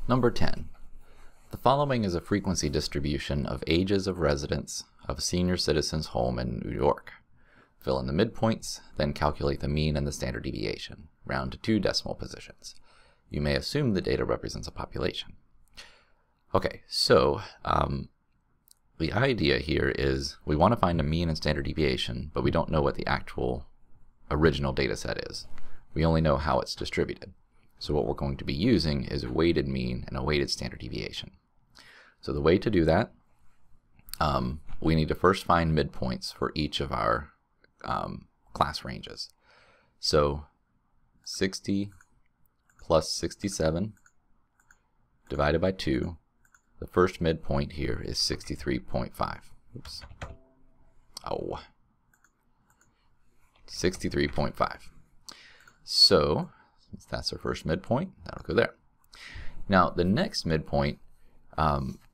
Number 10. The following is a frequency distribution of ages of residents of a senior citizen's home in New York. Fill in the midpoints, then calculate the mean and the standard deviation. Round to 2 decimal positions. You may assume the data represents a population. Okay, so the idea here is we want to find a mean and standard deviation, but we don't know what the actual original data set is. We only know how it's distributed. So what we're going to be using is a weighted mean and a weighted standard deviation. So the way to do that, we need to first find midpoints for each of our class ranges. So 60 plus 67 divided by 2, the first midpoint here is 63.5. Oops. Oh. 63.5. So, since that's our first midpoint, that'll go there. Now, the next midpoint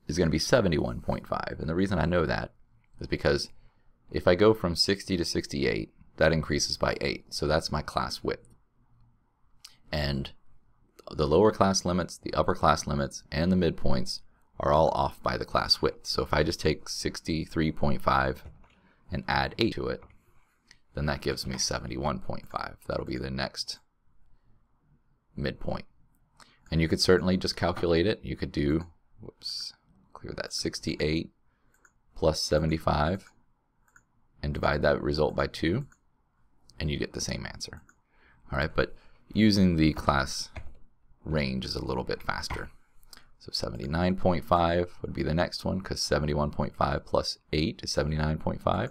is going to be 71.5. And the reason I know that is because if I go from 60 to 68, that increases by 8. So that's my class width. And the lower class limits, the upper class limits, and the midpoints are all off by the class width. So if I just take 63.5 and add 8 to it, then that gives me 71.5. That'll be the next midpoint. And you could certainly just calculate it. You could do, whoops, clear that, 68 plus 75 and divide that result by 2, and you get the same answer. All right, but using the class range is a little bit faster. So 79.5 would be the next one, because 71.5 plus 8 is 79.5.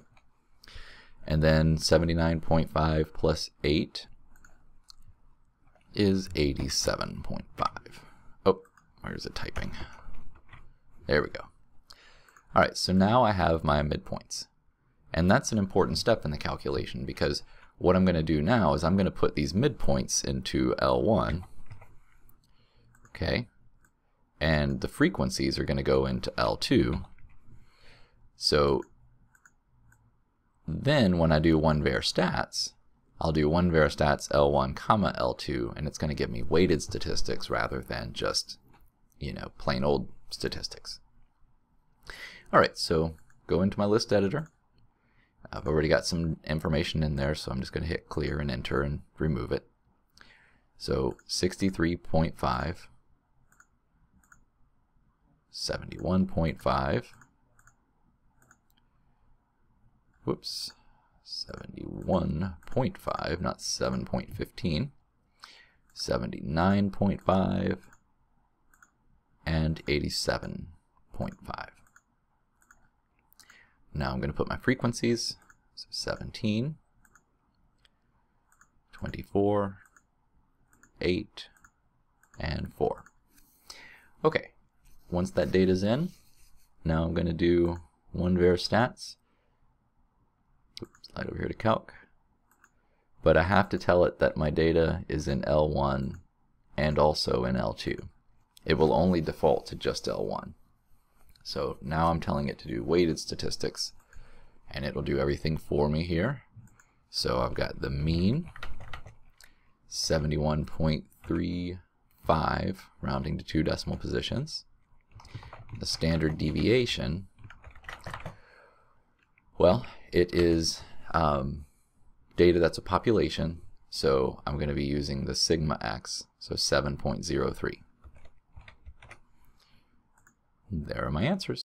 And then 79.5 plus 8 is 87.5. Oh, where's it typing? There we go. All right, so now I have my midpoints. And that's an important step in the calculation, because what I'm going to do now is I'm going to put these midpoints into L1. Okay. And the frequencies are going to go into L2. So then when I do 1var stats, I'll do 1var stats L1 comma L2, and it's going to give me weighted statistics rather than just, plain old statistics. All right, so go into my list editor. I've already got some information in there, so I'm just going to hit clear and enter and remove it. So 63.5, 71.5, whoops, 71.5, not 7.15, 79.5, and 87.5. Now I'm going to put my frequencies, so 17, 24, 8, and 4. Okay, once that data's in, now I'm going to do 1var stats. Oops, slide over here to calc. But I have to tell it that my data is in L1 and also in L2. It will only default to just L1. So now I'm telling it to do weighted statistics, and it'll do everything for me here. So I've got the mean, 71.35, rounding to 2 decimal positions. The standard deviation, well, it is data that's a population, so I'm going to be using the sigma x, so 7.03. There are my answers.